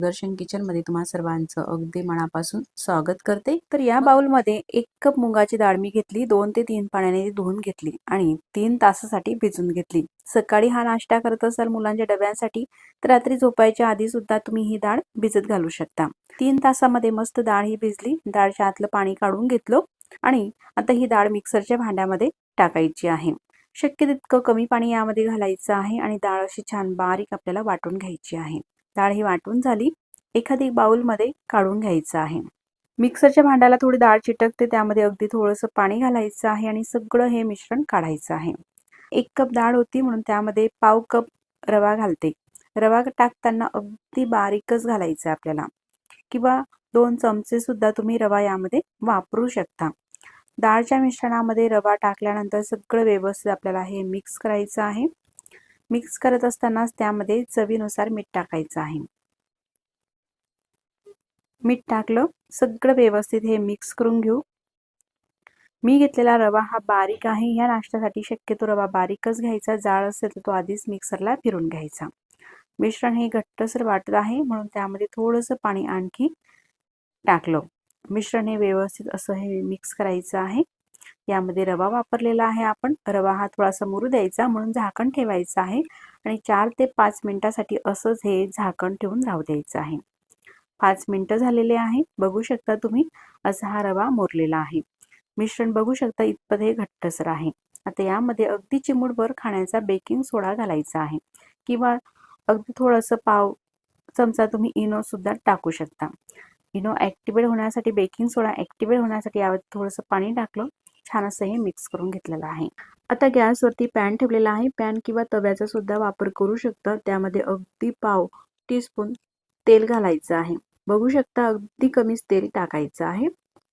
दर्शन kitchen मध्ये तुम्हा सर्वांचं अगदी मनापासून स्वागत करते। तर या बाउल मध्ये 1 कप मुगाची डाळ मी घेतली, 2 ते 3 पाण्याने धुवून घेतली आणि 3 तासासाठी भिजून घेतली। सकाळी हा नाश्ता करत असाल मुलांच्या डब्यासाठी तर रात्री झोपायच्या आधी सुद्धा तुम्ही ही डाळ भिजत घालू शकता। 3 तासामध्ये मस्त डाळ ही भिजली। डाळच्या आतलं पाणी काढून घेतलं आणि आता ही डाळ मिक्सरच्या भांड्यामध्ये टाकायची आहे। शक्य तितकं कमी पाणी यामध्ये घालायचं आहे आणि डाळ अशी छान बारीक आपल्याला वाटून घ्यायची आहे। डाळ ही वाटून झाली, एखादी बाउल मध्ये काढून घ्यायचं आहे। मिक्सरच्या भांड्याला थोडी डाळ चिटकते, त्यामध्ये अगदी थोडंसं पाणी घालायचं आहे आणि सगळं हे मिश्रण काढायचं आहे। 1 कप डाळ होती म्हणून त्यामध्ये पाव कप रवा घालते। रवा टाकताना अगदी बारीकच घालायचं आपल्याला, किंवा 2 चमचे सुद्धा तुम्ही रवा यामध्ये वापरू शकता। डाळच्या मिश्रणामध्ये रवा टाकल्यानंतर सगळं व्यवस्थित आपल्याला हे मिक्स करायचं आहे। मिक्स करत असतानाच त्यामध्ये चवीनुसार मीठ टाकायचं आहे। मीठ टाकलं, सगळं व्यवस्थित हे मिक्स करून घेऊ। मी घेतलेला रवा हा बारीक आहे। या नाश्त्यासाठी शक्यतो रवा बारीकच घ्यायचा, जाड असेल तर तो आधीच मिक्सरला फिरून घ्यायचा। मिश्रण हे घट्टसर वाटत आहे म्हणून त्यामध्ये थोडंसं पाणी आणखी टाकलं। मिश्रण हे व्यवस्थित असं हे मिक्स करायचं आहे। यामध्ये रवा वापरलेला आहे आपण। रवा हा थोडासा मुरू द्यायचा म्हणून झाकण ठेवायचं आहे आणि 4 ते 5 मिनिटासाठी असंच हे झाकण ठेवून राहू द्यायचं आहे। 5 मिनिटं झालेले आहे, बघू शकता तुम्ही असा हा रवा मुरलेला आहे। मिश्रण बघू शकता इतपत हे घट्टसर आहे। आता यामध्ये अगदी चिमूटभर खाण्याचा बेकिंग सोडा घालायचा आहे, किंवा अगदी थोडंसं पाव चमचा तुम्ही इनो सुद्धा टाकू शकता। इनो ॲक्टिवेट होण्यासाठी, बेकिंग सोडा ॲक्टिवेट होण्यासाठी यामध्ये थोडंसं पाणी टाकलं, छान असं हे मिक्स करून घेतलेलं आहे। आता गॅसवरती पॅन ठेवलेला आहे। पॅन किंवा तव्याचा सुद्धा वापर करू शकता। त्यामध्ये अगदी पाव टीस्पून तेल घालायचं आहे। बघू शकता अगदी कमीच तेल टाकायचं आहे,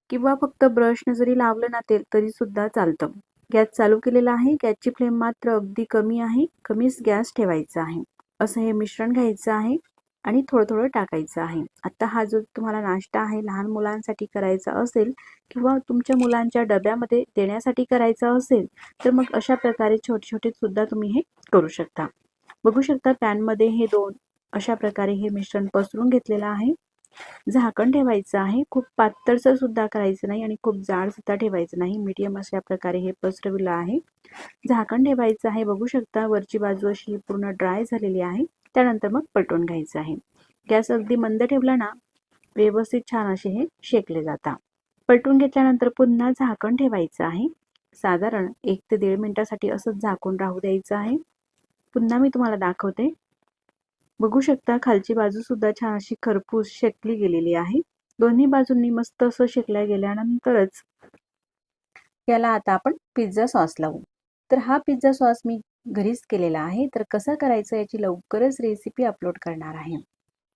किंवा फक्त ब्रशने जरी लावलं ना तेल तरी सुद्धा चालतं। गॅस चालू केलेला आहे। गॅसची फ्लेम मात्र अगदी कमी आहे, कमीच गॅस ठेवायचा आहे। असं हे मिश्रण घ्यायचं आहे आणि थोडं थोडं टाकायचं आहे। आता हा जो तुम्हाला नाश्ता आहे लहान मुलांसाठी करायचा असेल किंवा तुमच्या मुलांच्या डब्यामध्ये देण्यासाठी करायचा असेल तर मग अशा प्रकारे छोटे छोटे सुद्धा तुम्ही हे करू शकता। बघू शकता पॅन मध्ये हे 2 अशा प्रकारे हे मिश्रण पसरून घेतलेलं आहे। झाकण ठेवायचं आहे। खूप पातळसर सुद्धा करायचं नाही आणि खूप जाड सुद्धा ठेवायचं नाही, मीडियम अशा प्रकारे हे पसरविलं आहे। झाकण ठेवायचं आहे। बघू शकता वरची बाजू अशी पूर्ण ड्राय झालेली आहे। त्यानंतर मग पलटून घ्यायचं आहे। गॅस अगदी मंद ठेवला ना व्यवस्थित छान असे हे शेकले जातात। पलटून घेतल्यानंतर पुन्हा झाकण ठेवायचं आहे। साधारण 1 ते 1.5 मिनिटासाठी असंच झाकून राहू द्यायचं आहे। पुन्हा मी तुम्हाला दाखवते। बघू शकता खालची बाजू सुद्धा छान अशी खरपूस शेकली गेलेली आहे। दोन्ही बाजूंनी मस्त असं शेकल्या गेल्यानंतरच याला आता आपण पिझ्झा सॉस लावू। तर हा पिझ्झा सॉस मी घरीच केलेला आहे, तर कसं करायचं याची लवकरच रेसिपी अपलोड करणार आहे।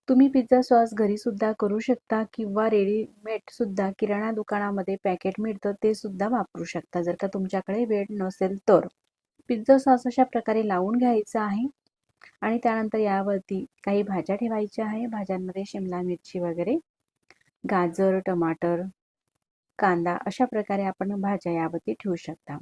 तुम्ही पिझ्झा सॉस घरी सुद्धा करू शकता, किंवा रेडीमेड सुद्धा किराणा दुकानामध्ये पॅकेट मिळतं ते सुद्धा वापरू शकता, जर का तुमच्याकडे वेळ नसेल तर। पिझ्झा सॉस अशा प्रकारे लावून घ्यायचा आहे आणि त्यानंतर यावरती काही भाज्या ठेवायच्या आहे। भाज्यांमध्ये शिमला मिरची वगैरे, गाजर, टमाटर, कांदा अशा प्रकारे आपण भाज्या यावरती ठेवू शकता।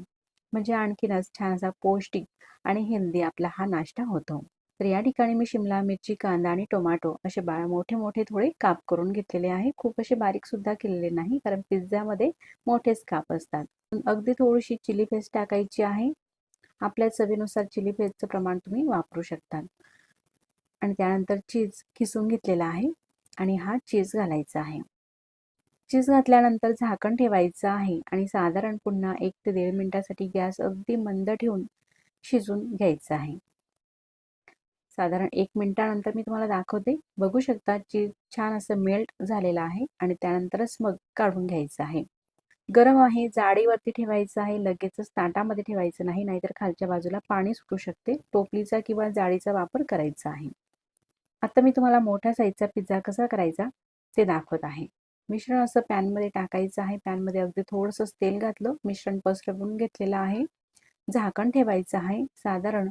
म्हणजे आणखीनच छान असा पौष्टिक आणि हेल्दी आपला हा नाश्ता होतो। तर या ठिकाणी मी शिमला मिरची, कांदा आणि टोमॅटो असे मोठे मोठे थोडे काप करून घेतलेले आहे। खूप असे बारीक सुद्धा केलेले नाही, कारण पिझ्झामध्ये मोठेच काप असतात। अगदी थोडीशी चिली पेस्ट टाकायची आहे। आपल्या चवीनुसार चिली पेस्टचं प्रमाण तुम्ही वापरू शकता। आणि त्यानंतर चीज खिसून घेतलेला आहे आणि हा चीज घालायचा आहे। चीज घातल्यानंतर झाकण ठेवायचं आहे आणि साधारण पुन्हा 1 ते 1.5 मिनिटासाठी गॅस अगदी मंद ठेवून शिजून घ्यायचं आहे। साधारण 1 मिनिटानंतर मी तुम्हाला दाखवते। बघू शकता चीज छान असं मेल्ट झालेलं आहे आणि त्यानंतरच मग काढून घ्यायचं आहे। गरम आहे, जाळीवरती ठेवायचं आहे, लगेचच ताटामध्ये ठेवायचं नाही, नाहीतर खालच्या बाजूला पाणी सुटू शकते। टोपलीचा किंवा जाळीचा वापर करायचा आहे। आता मी तुम्हाला मोठ्या साईजचा पिझ्झा कसा करायचा ते दाखवत आहे। मिश्रण असं पॅनमध्ये टाकायचं आहे। पॅनमध्ये अगदी थोडंसं तेल घातलं, मिश्रण पसरवून घेतलेलं आहे। झाकण ठेवायचं आहे। साधारण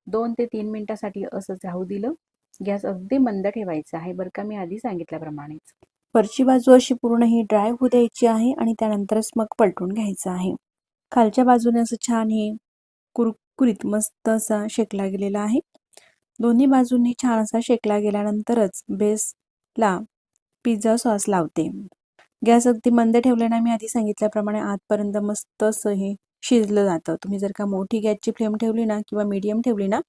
2 ते 3 मिनिटासाठी असं राहू दिलं। गॅस अगदी मंद ठेवायचा आहे बरं का, मी आधी सांगितल्याप्रमाणेच। वरची बाजू अशी पूर्ण ही ड्राय होऊ द्यायची आहे आणि त्यानंतरच मग पलटून घ्यायचं आहे। खालच्या बाजूने असं छान हे कुरकुरीत मस्त असा शेकला गेलेला आहे। दोन्ही बाजूंनी छान असा शेकला गेल्यानंतरच बेसला पिझ्झा सॉस लावते. गॅस अगदी मंद ठेवल्याने मी आधी सांगितल्याप्रमाणे आतपर्यंत मस्त असं हे शिजलं जातं. तुम्ही जर का मोठी गॅसची फ्लेम ठेवली ना किंवा मीडियम ठेवली ना,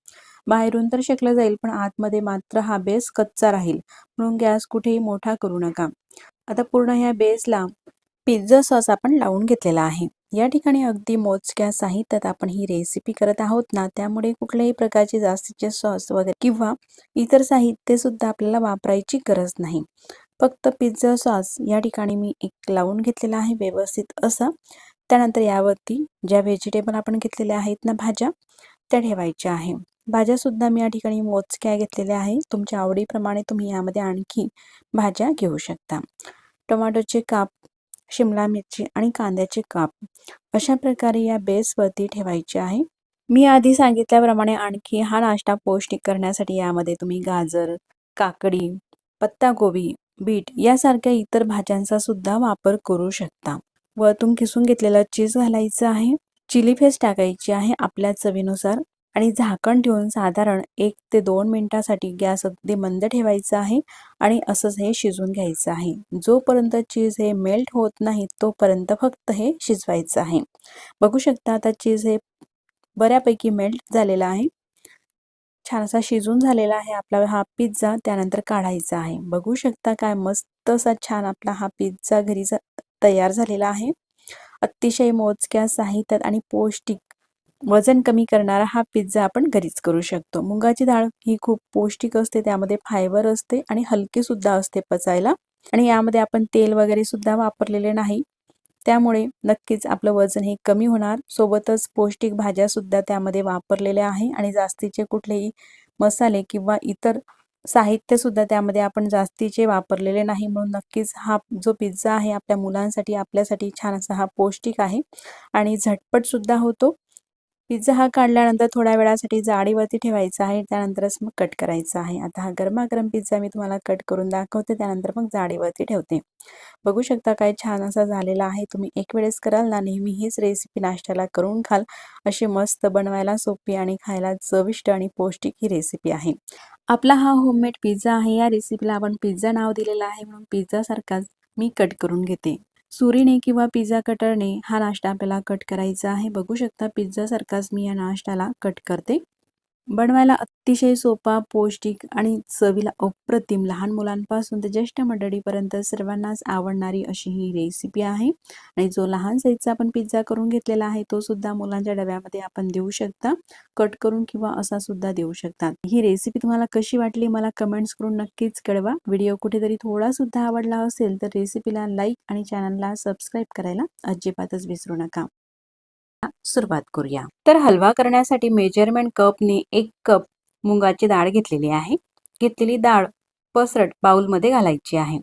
बाहेरून तर शेकलं जाईल पण आतमध्ये मात्र हा बेस कच्चा राहील. म्हणून गॅस कुठेही मोठा करू नका. आता पूर्ण ह्या बेसला पिझ्झा सॉस आपण लावून घेतलेला आहे. या ठिकाणी अगदी मोजक्या साहित्यात आपण ही रेसिपी करत आहोत ना, त्यामुळे कुठल्याही प्रकारचे जास्तीचे सॉस वगैरे किंवा इतर साहित्य सुद्धा आपल्याला वापरायची गरज नाही. फक्त पिझ्झा सॉस या ठिकाणी मी एक लावून घेतलेला आहे व्यवस्थित असं. त्यानंतर यावरती ज्या व्हेजिटेबल आपण घेतलेल्या आहेत ना भाज्या, त्या ठेवायच्या आहे. भाज्या सुद्धा मी या ठिकाणी मोजक्या घेतलेल्या आहे. तुमच्या आवडीप्रमाणे तुम्ही यामध्ये आणखी भाज्या घेऊ शकता. टोमॅटोचे काप, शिमला मिरची आणि कांद्याचे काप अशा प्रकारे या बेसवरती ठेवायचे आहे. मी आधी सांगितल्याप्रमाणे आणखी हा नाश्ता पौष्टिक करण्यासाठी यामध्ये तुम्ही गाजर, काकडी, पत्ताकोबी, बीट यासारख्या इतर भाज्यांचा सुद्धा वापर करू शकता. वरतून किसून घेतलेलं चीज घालायचं आहे. चिली फ्लेक्स टाकायची आहे आपल्या चवीनुसार आणि झाकण ठेवून साधारण 1 ते 2 मिनिटासाठी गॅस अगदी मंद ठेवायचा आहे आणि असंच हे शिजवून घ्यायचं आहे. जोपर्यंत चीज हे मेल्ट होत नाही तोपर्यंत फक्त हे शिजवायचं आहे. बघू शकता आता चीज हे बऱ्यापैकी मेल्ट झालेला आहे. छान असा शिजून झालेला आहे आपला हा पिझ्झा. त्यानंतर काढायचा आहे. बघू शकता काय मस्त असा छान आपला हा पिझ्झा घरी तयार झालेला आहे. अतिशय मोजक्या साहित्यात आणि पौष्टिक वजन कमी करणारा हा पिझ्झा आपण घरीच करू शकतो. मुगाची डाळ ही खूप पौष्टिक असते, त्यामध्ये फायबर असते आणि हलकी सुद्धा असते पचायला आणि यामध्ये आपण तेल वगैरे सुद्धा वापरलेले नाही. त्यामुळे नक्कीच आपलं वजन हे कमी होणार. सोबतच पौष्टिक भाज्या सुद्धा त्यामध्ये वापरलेल्या आहे आणि जास्तीचे कुठलेही मसाले किंवा इतर साहित्य सुद्धा त्यामध्ये आपण जास्तीचे वापरलेले नाही. म्हणून नक्कीच हा जो पिझ्झा आहे आपल्या मुलांसाठी आपल्यासाठी छान असा हा पौष्टिक आहे आणि झटपट सुद्धा होतो. पिझ्झा हा काढल्यानंतर थोड्या वेळासाठी जाळीवरती ठेवायचा आहे. त्यानंतरच मग कट करायचा आहे. आता हा गरमागरम पिझ्झा मी तुम्हाला कट करून दाखवते. त्यानंतर मग जाळीवरती ठेवते. बघू शकता काय छान असा झालेला आहे. तुम्ही एक वेळेस कराल ना, नेहमी हीच रेसिपी नाश्त्याला करून खाल. अशी मस्त बनवायला सोपी आणि खायला चविष्ट आणि पौष्टिक ही रेसिपी आहे. आपला हा होममेड पिझ्झा आहे. या रेसिपीला आपण पिझ्झा नाव दिलेलं आहे म्हणून पिझ्झा सारखाच मी कट करून घेते. सुरीने किंवा पिझ्झा कटरने हा नाश्ता आपल्याला कट करायचा आहे. बघू शकता पिझ्झा सारखाच मी या नाश्त्याला कट करते. बनवायला अतिशय सोपा, पौष्टिक आणि चवीला अप्रतिम, लहान मुलांपासून ते ज्येष्ठ मंडळीपर्यंत सर्वांनाच आवडणारी अशी ही रेसिपी आहे. आणि जो लहान साईजचा आपण पिझ्झा करून घेतलेला आहे तो सुद्धा मुलांच्या डब्यामध्ये आपण देऊ शकता. कट करून किंवा असा सुद्धा देऊ शकतात. ही रेसिपी तुम्हाला कशी वाटली मला कमेंट्स करून नक्कीच कळवा. व्हिडिओ कुठेतरी थोडा सुद्धा आवडला असेल तर रेसिपीला लाईक आणि चॅनलला सबस्क्राईब करायला अजिबातच विसरू नका. सुरुवात करूया. तर हलवा करण्यासाठी मेजरमेंट कपने 1 कप मुगाची डाळ घेतलेली आहे. घेतलेली डाळ पसरट बाउलमध्ये घालायची आहे.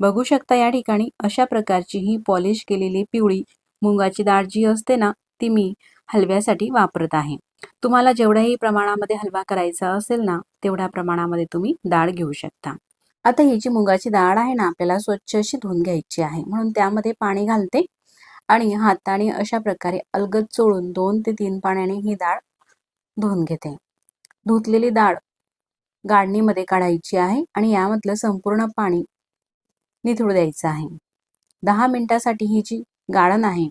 बघू शकता या ठिकाणी अशा प्रकारची ही पॉलिश केलेली पिवळी मुगाची डाळ जी असते ना, ती मी हलव्यासाठी वापरत आहे. तुम्हाला जेवढ्याही प्रमाणामध्ये हलवा करायचा असेल ना, तेवढ्या प्रमाणामध्ये तुम्ही डाळ घेऊ शकता. आता ही जी मुगाची डाळ आहे ना, आपल्याला स्वच्छ अशी धुवून घ्यायची आहे. म्हणून त्यामध्ये पाणी घालते आणि हाताने अशा प्रकारे अलगद चोळून 2 ते 3 पाण्याने ही डाळ धुवून घेते. धुतलेली डाळ गाळणीमध्ये काढायची आहे आणि यामधलं संपूर्ण पाणी निथळू द्यायचं आहे. 10 मिनिटासाठी ही जी गाळण आहे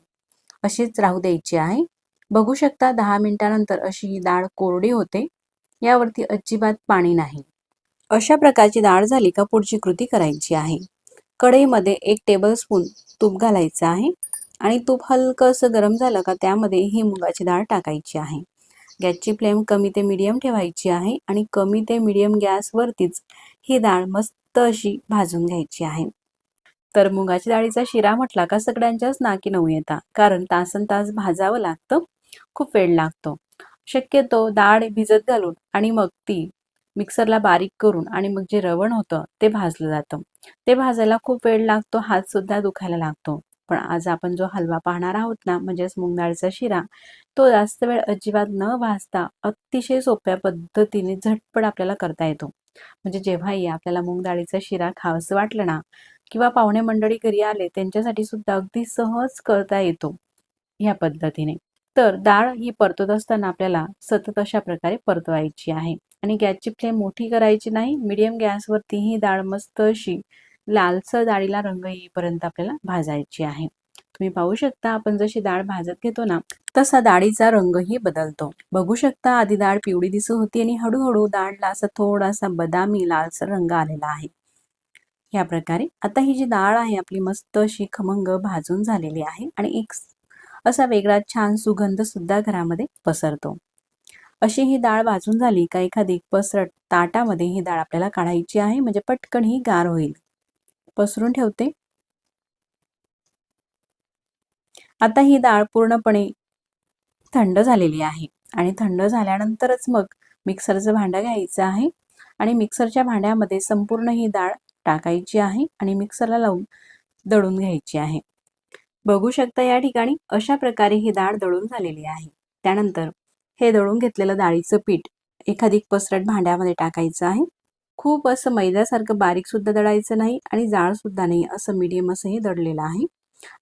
अशीच राहू द्यायची आहे. बघू शकता 10 मिनिटानंतर अशी ही डाळ कोरडी होते. यावरती अजिबात पाणी नाही. अशा प्रकारची डाळ झाली का पुढची कृती करायची आहे. कढईमध्ये 1 टेबलस्पून तूप घालायचं आहे आणि तूप हलकंसं गरम झालं का त्यामध्ये ही मुगाची डाळ टाकायची आहे. गॅसची फ्लेम कमी ते मीडियम ठेवायची आहे आणि कमी ते मीडियम गॅसवरतीच ही डाळ मस्त अशी भाजून घ्यायची आहे. तर मुगाची डाळीचा शिरा म्हटला का सगळ्यांच्याच नाकी नऊ येतात, कारण तासनतास भाजावं लागतं, खूप वेळ लागतो. शक्यतो डाळ भिजत घालून आणि मग ती मिक्सरला बारीक करून आणि मग जे रवण होतं ते भाजलं जातं. ते भाजायला खूप वेळ लागतो, हात सुद्धा दुखायला लागतो. पण आज आपण जो हलवा पाहणार आहोत ना, म्हणजेच मूग डाळीचा शिरा, तो जास्त वेळ अजिबात न भाजता अतिशय सोप्या पद्धतीने झटपट आपल्याला करता येतो. म्हणजे जेव्हाही आपल्याला मूग डाळीचा शिरा खावंसं वाटलं ना, किंवा पाहुणे मंडळी घरी आले त्यांच्यासाठी सुद्धा अगदी सहज करता येतो ह्या पद्धतीने. तर डाळ ही परतत असताना आपल्याला सतत अशा प्रकारे परतवायची आहे. आणि गॅसची फ्लेम मोठी करायची नाही, मीडियम गॅसवरती ही डाळ मस्त अशी लालसर डाळीला रंग येईपर्यंत आपल्याला भाजायची आहे. तुम्ही पाहू शकता आपण जशी डाळ भाजत घेतो ना तसा डाळीचा रंगही बदलतो. बघू शकता आधी डाळ पिवळी दिसत होती आणि हळूहळू डाळला असा थोडासा बदामी लालसर रंग आलेला आहे. या प्रकारे आता ही जी डाळ आहे आपली मस्त अशी खमंग भाजून झालेली आहे आणि एक असा वेगळा छान सुगंध सुद्धा घरामध्ये पसरतो. अशी ही डाळ भाजून झाली का एखादी पसरट ताटामध्ये ही डाळ आपल्याला काढायची आहे, म्हणजे पटकन ही गार होईल. पसरून ठेवते. आता ही डाळ पूर्णपणे थंड झालेली आहे आणि थंड झाल्यानंतरच मग मिक्सरचं भांडं घ्यायचं आहे आणि मिक्सरच्या भांड्यामध्ये संपूर्ण ही डाळ टाकायची आहे आणि मिक्सरला लावून दळून घ्यायची आहे. बघू शकता या ठिकाणी अशा प्रकारे ही डाळ दळून झालेली आहे. त्यानंतर हे दळून घेतलेलं डाळीचं पीठ एखादी पसरट भांड्यामध्ये टाकायचं आहे. खूप असं मैद्यासारखं बारीक सुद्धा दळायचं नाही आणि जाड सुद्धा नाही, असं मीडियम असं हे दळलेलं आहे.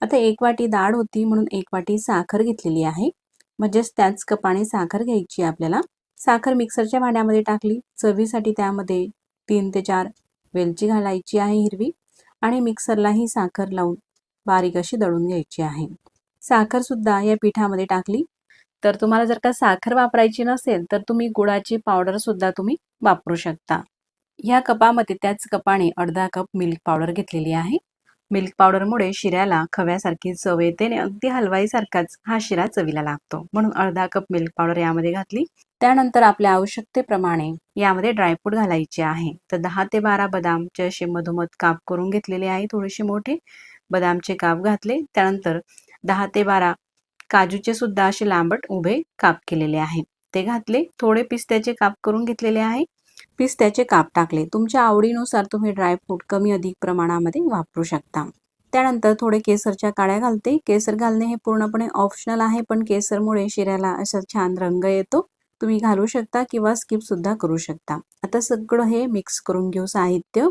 आता 1 वाटी डाळ होती म्हणून 1 वाटी साखर घेतलेली आहे, म्हणजेच त्याच कपाने साखर घ्यायची आपल्याला. साखर मिक्सरच्या भांड्यामध्ये टाकली. चवीसाठी त्यामध्ये 3 ते 4 वेलची घालायची आहे हिरवी आणि मिक्सरला ही साखर लावून बारीक अशी दळून घ्यायची आहे. साखर सुद्धा या पिठामध्ये टाकली. तर तुम्हाला जर का साखर वापरायची नसेल तर तुम्ही गुळाची पावडर सुद्धा तुम्ही वापरू शकता. ह्या कपामध्ये त्याच कपाने अर्धा कप मिल्क पावडर घेतलेली आहे. मिल्क पावडरमुळे शिऱ्याला खव्यासारखी चव येते आणि अगदी हलवाईसारखाच हा शिरा चवीला लागतो, म्हणून अर्धा कप मिल्क पावडर यामध्ये घातली. त्यानंतर आपल्या आवश्यकतेप्रमाणे यामध्ये ड्रायफ्रूट घालायचे आहे. तर 10 ते 12 बदामचे असे मधोमध काप करून घेतलेले आहे, थोडेसे मोठे बदामचे काप घातले. त्यानंतर 10 ते 12 काजूचे सुद्धा असे लांबट उभे काप केलेले आहे, ते घातले. थोडे पिस्त्याचे काप करून घेतलेले आहे, पिस्त्याचे काप टाकले. तुमच्या आवडीनुसार तुम्ही ड्रायफ्रूट कमी अधिक प्रमाणामध्ये वापरू शकता. त्यानंतर थोडे केसरच्या काड्या घालते. केसर घालणे हे पूर्णपणे ऑप्शनल आहे, पण केसरमुळे शिऱ्याला असा छान रंग येतो. तुम्ही घालू शकता किंवा स्किप सुद्धा करू शकता. आता सगळं हे मिक्स करून घेऊ साहित्य.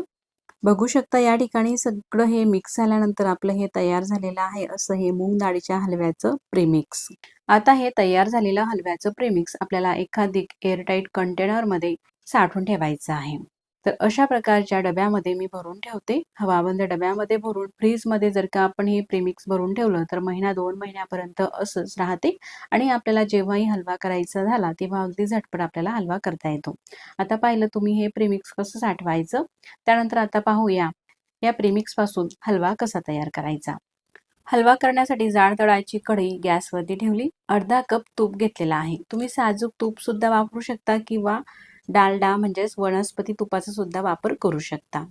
बघू शकता या ठिकाणी सगळं हे मिक्स झाल्यानंतर आपलं हे तयार झालेलं आहे असं हे मूग डाळीच्या हलव्याचं प्रीमिक्स. आता हे तयार झालेलं हलव्याचं प्रीमिक्स आपल्याला एखादी एअरटाईट कंटेनरमध्ये साठवून ठेवायचं आहे. तर अशा प्रकारच्या डब्यामध्ये मी भरून ठेवते. हवाबंद डब्यामध्ये भरून फ्रीजमध्ये जर का आपण हे प्रीमिक्स भरून ठेवलं तर 1-2 महिन्यापर्यंत असंच राहते आणि आपल्याला जेव्हाही हलवा करायचा झाला तेव्हा अगदी झटपट आपल्याला हलवा करता येतो. आता पाहिलं तुम्ही हे प्रीमिक्स कसं साठवायचं. त्यानंतर आता पाहूया या प्रीमिक्सपासून हलवा कसा तयार करायचा. हलवा करण्यासाठी जाड तळाची कढई गॅसवरती ठेवली. अर्धा कप तूप घेतलेला आहे. तुम्ही साजूक तूप सुद्धा वापरू शकता किंवा डालडा म्हणजेच वनस्पती तुपाचा सुद्धा वापर करू शकता.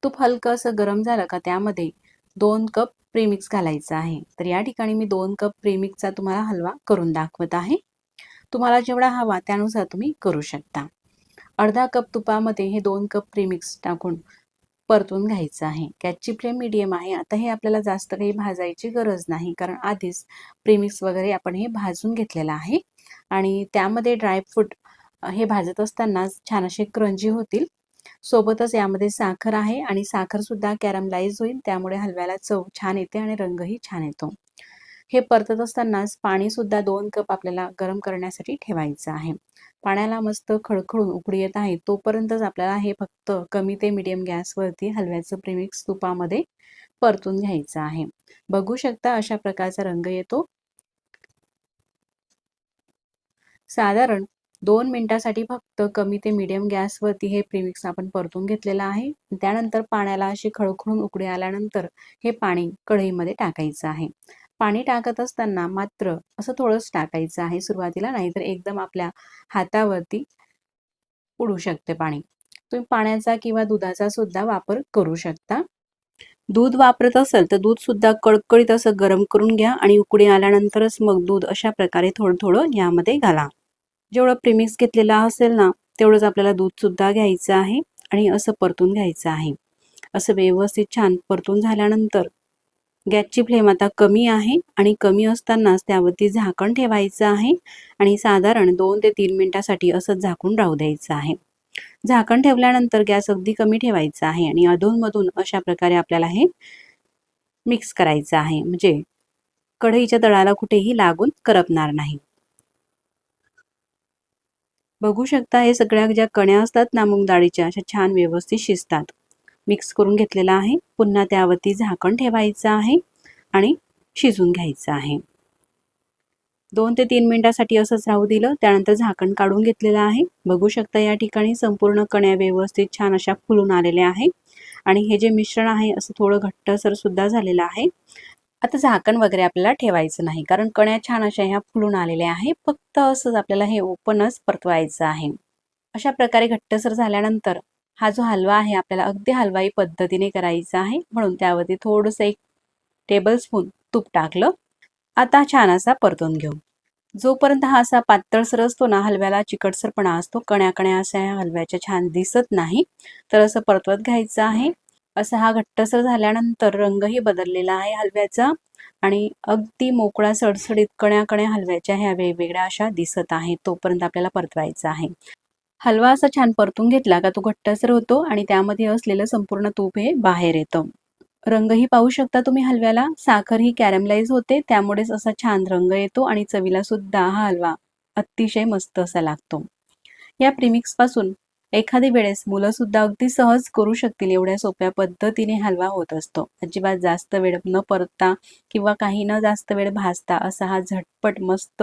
तूप हलकं असं गरम झालं का त्यामध्ये 2 कप प्रीमिक्स घालायचं आहे. तर या ठिकाणी मी 2 कप प्रीमिक्सचा तुम्हाला हलवा करून दाखवत आहे. तुम्हाला जेवढा हवा त्यानुसार तुम्ही करू शकता. अर्धा कप तुपामध्ये हे 2 कप प्रीमिक्स टाकून परतून घ्यायचं आहे. गॅसची फ्लेम मीडियम आहे. आता हे आपल्याला जास्त काही भाजायची गरज नाही, कारण आधीच प्रीमिक्स वगैरे आपण हे भाजून घेतलेलं आहे आणि त्यामध्ये ड्रायफ्रूट हे भाजत असताना छान असे क्रंची होतील. सोबतच यामध्ये साखर आहे आणि साखर सुद्धा कॅरमलाइज होईल, त्यामुळे हलव्याला चव छान येते आणि रंगही छान येतो. हे परतत असतानाच पाणी सुद्धा 2 कप आपल्याला गरम करण्यासाठी ठेवायचं आहे. पाण्याला मस्त खळखळून उकळी येत आहे तोपर्यंतच आपल्याला हे फक्त कमी ते मीडियम गॅसवरती हलव्याचं प्रीमिक्स तुपामध्ये परतून घ्यायचं आहे. बघू शकता अशा प्रकारचा रंग येतो. साधारण 2 मिनिटासाठी फक्त कमी ते मीडियम गॅसवरती हे प्रीमिक्स आपण परतून घेतलेलं आहे. त्यानंतर पाण्याला अशी खळखळून उकळी आल्यानंतर हे पाणी कढईमध्ये टाकायचं आहे. पाणी टाकत असताना मात्र असं थोडंच टाकायचं आहे सुरुवातीला, नाहीतर एकदम आपल्या हातावरती उडू शकते पाणी. तुम्ही पाण्याचा किंवा दुधाचा सुद्धा वापर करू शकता. दूध वापरत असेल तर दूध सुद्धा कळकळीत असं गरम करून घ्या आणि उकळी आल्यानंतरच मग दूध अशा प्रकारे थोडं थोडं यामध्ये घाला. जेवढं प्रीमिक्स घेतलेलं असेल ना तेवढंच आपल्याला दूध सुद्धा घ्यायचं आहे आणि असं परतून घ्यायचं आहे. असं व्यवस्थित छान परतून झाल्यानंतर गॅसची फ्लेम आता कमी आहे आणि कमी असतानाच त्यावरती झाकण ठेवायचं आहे आणि साधारण 2 ते 3 मिनिटासाठी असं झाकून राहू द्यायचं आहे. झाकण ठेवल्यानंतर गॅस अगदी कमी ठेवायचा आहे आणि अधूनमधून अशा प्रकारे आपल्याला हे मिक्स करायचं आहे, म्हणजे कढईच्या तळाला कुठेही लागून करपणार नाही. बघू शकता हे सगळ्या ज्या कण्या असतात ना मूग डाळीच्या अशा छान व्यवस्थित शिजतात. मिक्स करून घेतलेला आहे. पुन्हा त्यावरती झाकण ठेवायचं आहे आणि शिजून घ्यायचं आहे. 2 ते 3 मिनिटासाठी असंच राहू दिलं. त्यानंतर झाकण काढून घेतलेलं आहे. बघू शकता या ठिकाणी संपूर्ण कण्या व्यवस्थित छान अशा फुलून आलेल्या आहे आणि हे जे मिश्रण आहे असं थोडं घट्टसर सुद्धा झालेलं आहे. आता झाकण वगैरे आपल्याला ठेवायचं नाही, कारण कण्या छान अशा ह्या फुलून आलेल्या आहे. फक्त असंच आपल्याला हे ओपनच परतवायचं आहे. अशा प्रकारे घट्टसर झाल्यानंतर हा जो हलवा आहे आपल्याला अगदी हलवाई पद्धतीने करायचा आहे, म्हणून त्यावरती थोडंसं 1 टेबलस्पून तूप टाकलं. आता छान असा परतून घेऊ. जोपर्यंत हा असा पातळसर असतो ना, हलव्याला चिकटसरपणा असतो, कण्या अशा हलव्याच्या छान दिसत नाही, तर असं परतवत घ्यायचं आहे. असा हा घट्टसर झाल्यानंतर रंगही बदललेला आहे हलव्याचा आणि अगदी मोकळा सडसडीत कण्या हलव्याच्या ह्या वेगवेगळ्या अशा दिसत आहेत. तोपर्यंत आपल्याला परतवायचा आहे. हलवा असा छान परतून घेतला का तो घट्टसर होतो आणि त्यामध्ये असलेलं संपूर्ण तूप हे बाहेर येतं. रंगही पाहू शकता तुम्ही हलव्याला. साखर ही कॅरमलाइज होते, त्यामुळेच असा छान रंग येतो आणि चवीला सुद्धा हा हलवा अतिशय मस्त असा लागतो. या प्रीमिक्स पासून एखादी वेळेस मुलं सुद्धा अगदी सहज करू शकतील एवढ्या सोप्या पद्धतीने हलवा होत असतो. अजिबात जास्त वेळ न परतता किंवा काही न जास्त वेळ भाजता असा हा झटपट मस्त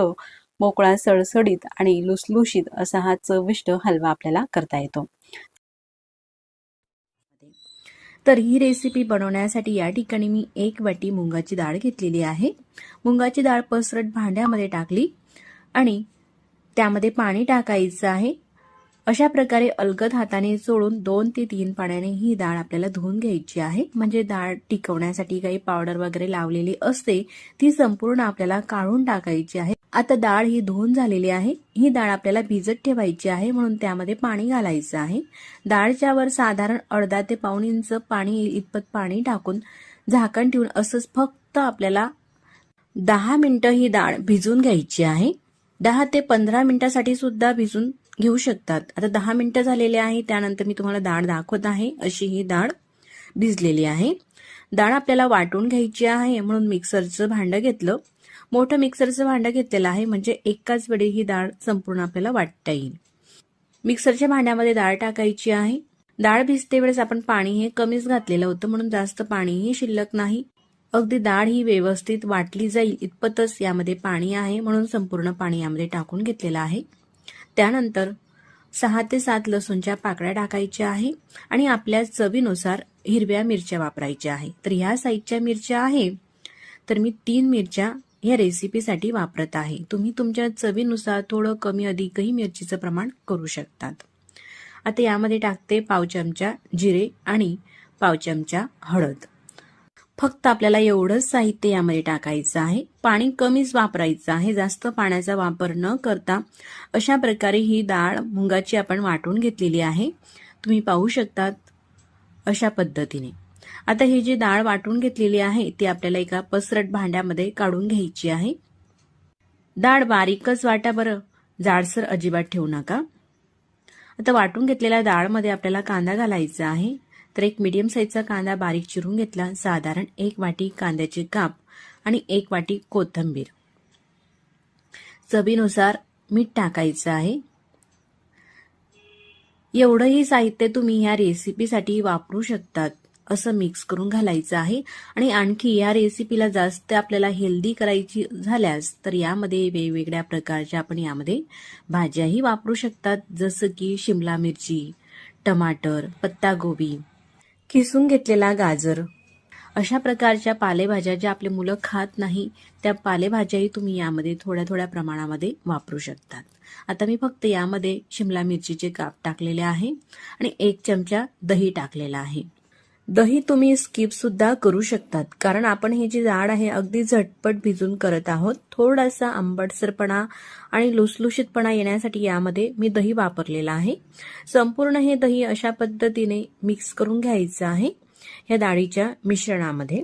मोकळा सळसळीत आणि लुसलुशीत असा हा चविष्ट हलवा आपल्याला करता येतो. तर ही रेसिपी बनवण्यासाठी या ठिकाणी मी 1 वाटी मुगाची डाळ घेतलेली आहे. मुगाची डाळ पसरट भांड्यामध्ये टाकली आणि त्यामध्ये पाणी टाकायचं आहे. अशा प्रकारे अलगद हाताने चोळून 2 ते 3 पाण्याने ही डाळ आपल्याला धुवून घ्यायची आहे. म्हणजे डाळ टिकवण्यासाठी काही पावडर वगैरे लावलेली असते ती संपूर्ण आपल्याला काढून टाकायची आहे. आता डाळ ही धुवून झालेली आहे. ही डाळ आपल्याला भिजत ठेवायची आहे, म्हणून त्यामध्ये पाणी घालायचं आहे. डाळच्या वर साधारण अर्धा ते पाऊण इंच पाणी इतपत पाणी टाकून झाकण ठेवून असंच फक्त आपल्याला 10 मिनिटं ही डाळ भिजून घ्यायची आहे. 10 ते 15 मिनिटासाठी सुद्धा भिजून घेऊ शकतात. आता 10 मिनिटं झालेले आहे. त्यानंतर मी तुम्हाला डाळ दाखवत आहे. अशी ही डाळ भिजलेली आहे. डाळ आपल्याला वाटून घ्यायची आहे, म्हणून मिक्सरचं भांडं घेतलं. मोठं मिक्सरचं भांडं घेतलेलं आहे, म्हणजे एकाच वेळी ही डाळ संपूर्ण आपल्याला वाटता येईल. मिक्सरच्या भांड्यामध्ये डाळ टाकायची आहे. डाळ भिजते वेळेस आपण पाणी हे कमीच घातलेलं होतं, म्हणून जास्त पाणीही शिल्लक नाही. अगदी डाळ ही व्यवस्थित वाटली जाईल इतपतच यामध्ये पाणी आहे, म्हणून संपूर्ण पाणी यामध्ये टाकून घेतलेलं आहे. त्यानंतर 6 ते 7 लसूणच्या पाकळ्या टाकायच्या आहे आणि आपल्या चवीनुसार हिरव्या मिरच्या वापरायच्या आहे. तर ह्या साईजच्या मिरच्या आहे, तर मी 3 मिरच्या या रेसिपीसाठी वापरत आहे. तुम्ही तुमच्या चवीनुसार थोडं कमी अधिकही मिरचीचं प्रमाण करू शकतात. आता यामध्ये टाकते पाव चमचा जिरे आणि पाव चमचा हळद. फक्त आपल्याला एवढंच साहित्य यामध्ये टाकायचं आहे. पाणी कमीच वापरायचं आहे, जास्त पाण्याचा वापर न करता अशा प्रकारे ही डाळ मुगाची आपण वाटून घेतलेली आहे. तुम्ही पाहू शकतात अशा पद्धतीने. आता ही जी डाळ वाटून घेतलेली आहे ती आपल्याला एका पसरट भांड्यामध्ये काढून घ्यायची आहे. डाळ बारीकच वाटा बरं, जाडसर अजिबात ठेवू नका. आता वाटून घेतलेल्या डाळमध्ये आपल्याला कांदा घालायचा आहे. तर एक मीडियम साईजचा कांदा बारीक चिरून घेतला. साधारण 1 वाटी कांद्याचे काप आणि 1 वाटी कोथिंबीर. चवीनुसार मीठ टाकायचं आहे. एवढंही साहित्य तुम्ही ह्या रेसिपीसाठी वापरू शकतात. असं मिक्स करून घालायचं आहे. आणि आणखी या रेसिपीला जास्त आपल्याला हेल्दी करायची झाल्यास तर यामध्ये वेगवेगळ्या प्रकारच्या आपण यामध्ये भाज्याही वापरू शकतात, जसं की शिमला मिरची, टमाटर, पत्तागोबी, किसून घेतलेला गाजर, अशा प्रकारच्या पालेभाज्या ज्या आपले मुलं खात नाही त्या पालेभाज्याही तुम्ही यामध्ये थोड्या थोड्या प्रमाणामध्ये वापरू शकतात. आता मी फक्त यामध्ये शिमला मिरचीचे काप टाकलेले आहे आणि 1 चमचा दही टाकलेला आहे. दही तुम्ही स्किप सुद्धा करू शकतात, कारण आपण ही जी डाळ आहे अगदी झटपट भिजून करत आहोत. थोडासा आंबटसरपणा आणि लुसलुशीतपणा येण्यासाठी यामध्ये मी दही वापरलेला आहे. संपूर्ण हे दही अशा पद्धतीने मिक्स करून घ्यायचं आहे. या डाळीच्या मिश्रणामध्ये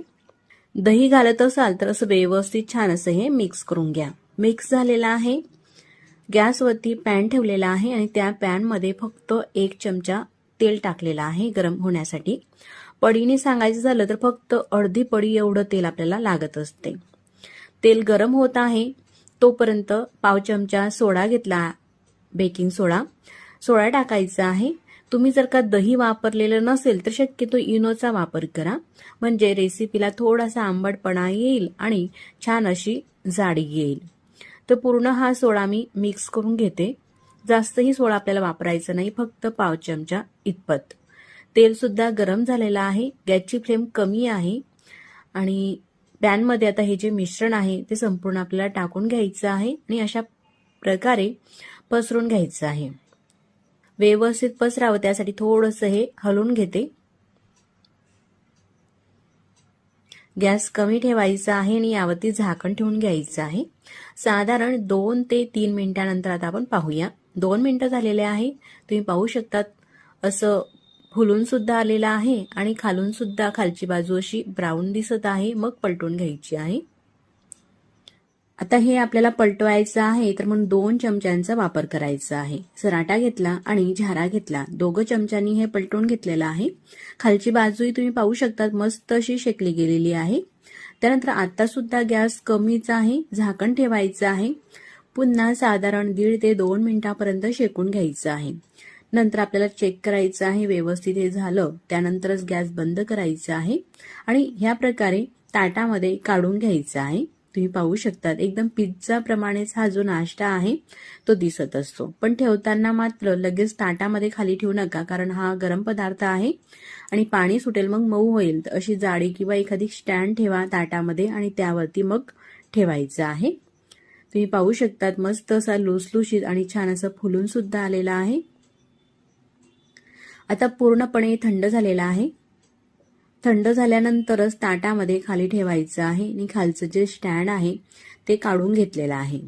दही घालत असाल तर असं व्यवस्थित छान असं हे मिक्स करून घ्या. मिक्स झालेला आहे. गॅसवरती पॅन ठेवलेला आहे आणि त्या पॅनमध्ये फक्त 1 चमचा तेल टाकलेला आहे गरम होण्यासाठी. पडीने सांगायचं झालं तर फक्त अर्धी पडी एवढं तेल आपल्याला लागत असते. तेल गरम होत आहे तोपर्यंत पाव चमचा सोडा घेतला. बेकिंग सोडा टाकायचा आहे. तुम्ही जर का दही वापरलेलं नसेल तर शक्यतो इनोचा वापर करा, म्हणजे रेसिपीला थोडासा आंबटपणा येईल आणि छान अशी जाडी येईल. तर पूर्ण हा सोडा मी मिक्स करून घेते. जास्तही सोडा आपल्याला वापरायचा नाही, फक्त पाव चमचा इतपत. तेल सुद्धा गरम झालेलं आहे, गॅसची फ्लेम कमी आहे आणि पॅनमध्ये आता हे जे मिश्रण आहे ते संपूर्ण आपल्याला टाकून घ्यायचं आहे आणि अशा प्रकारे पसरून घ्यायचं आहे. व्यवस्थित पसरावं त्यासाठी थोडंसं हे हलवून घेते. गॅस कमी ठेवायचा आहे आणि यावरती झाकण ठेवून घ्यायचं आहे. साधारण 2 ते 3 मिनिटानंतर आता आपण पाहूया. 2 मिनिटं झालेले आहे. तुम्ही पाहू शकतात असं फुलून सुद्धा आलेलं आहे आणि खालून सुद्धा खालची बाजू अशी ब्राऊन दिसत आहे. मग पलटून घ्यायची आहे. आता हे आपल्याला पलटवायचं आहे, तर मग 2 चमच्यांचा वापर करायचा आहे. सराटा घेतला आणि झारा घेतला, 2 चमच्यांनी हे पलटून घेतलेलं आहे. खालची बाजूही तुम्ही पाहू शकतात मस्त अशी शेकली गेलेली आहे. त्यानंतर आता सुद्धा गॅस कमीच आहे, झाकण ठेवायचं आहे. पुन्हा साधारण 1.5 ते 2 मिनिटापर्यंत शेकून घ्यायचं आहे. नंतर आपल्याला चेक करायचं आहे व्यवस्थित हे झालं, त्यानंतरच गॅस बंद करायचा आहे आणि ह्या प्रकारे ताटामध्ये काढून घ्यायचं आहे. तुम्ही पाहू शकतात एकदम पिझ्झा प्रमाणेच हा जो नाश्ता आहे तो दिसत असतो. पण ठेवताना मात्र लगेच ताटामध्ये खाली ठेवू नका, कारण हा गरम पदार्थ आहे आणि पाणी सुटेल मग मऊ होईल. तर अशी जाडी किंवा एखादी स्टँड ठेवा ताटामध्ये आणि त्यावरती मग ठेवायचं आहे. तुम्ही पाहू शकतात मस्त असा लुसलुशीत आणि छान असं फुलून सुद्धा आलेला आहे. आता पूर्णपणे थंड झालेला आहे. थंड झाल्यानंतरच ताटामध्ये खाली ठेवायचं आहे आणि खालचं जे स्टँड आहे ते काढून घेतलेलं आहे.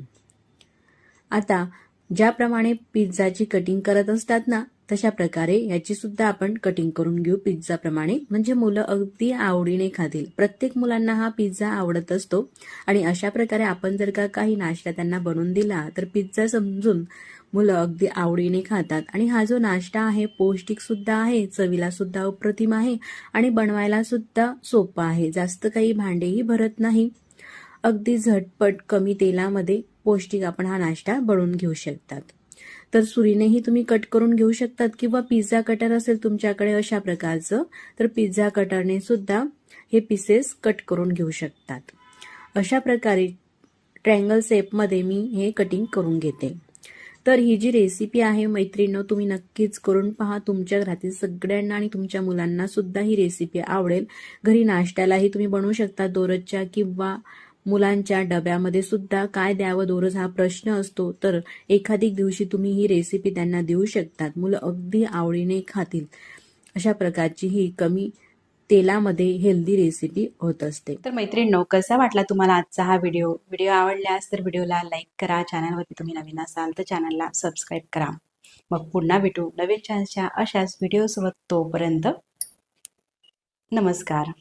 आता ज्याप्रमाणे पिझ्झाची कटिंग करत असतात ना, तशा प्रकारे याची सुद्धा आपण कटिंग करून घेऊ पिझ्झाप्रमाणे, म्हणजे मुलं अगदी आवडीने खातील. प्रत्येक मुलांना हा पिझ्झा आवडत असतो आणि अशा प्रकारे आपण जर का काही नाश्ता त्यांना बनवून दिला तर पिझ्झा समजून मुलं अगदी आवडीने खातात. आणि हा जो नाश्ता आहे पौष्टिक सुद्धा आहे, चवीला सुद्धा अप्रतिम आहे आणि बनवायला सुद्धा सोपा आहे. जास्त काही भांडेही भरत नाही. अगदी झटपट कमी तेलामध्ये पौष्टिक आपण हा नाश्ता बनवून घेऊ शकतात. तर सुरीनेही तुम्ही कट करून घेऊ शकतात किंवा पिझ्झा कटर असेल तुमच्याकडे अशा प्रकारचं, तर पिझ्झा कटरने सुद्धा हे पीसेस कट करून घेऊ शकतात. अशा प्रकारे ट्रायंगल शेपमध्ये मी हे कटिंग करून घेते. तर ही जी रेसिपी आहे मैत्रिणींनो, तुम्ही नक्कीच करून पहा. तुमच्या घरातील सगळ्यांना आणि तुमच्या मुलांना सुद्धा ही रेसिपी आवडेल. घरी नाश्त्यालाही तुम्ही बनवू शकता दररोजच्या, किंवा मुलांच्या डब्यामध्ये सुद्धा काय द्यावं दररोज हा प्रश्न असतो, तर एखादी दिवशी तुम्ही ही रेसिपी त्यांना देऊ शकतात. मुलं अगदी आवडीने खातील. अशा प्रकारची ही कमी तेलामध्ये हेल्दी रेसिपी होत असते. तर मैत्रिणींनो, कसा वाटला तुम्हाला आजचा हा व्हिडिओ आवडल्यास तर व्हिडिओला लाईक करा. चॅनलवरती तुम्ही नवीन असाल तर चॅनलला सबस्क्राईब करा. मग पुन्हा भेटू नवीन छानशा अशाच व्हिडिओसोबत. तोपर्यंत नमस्कार.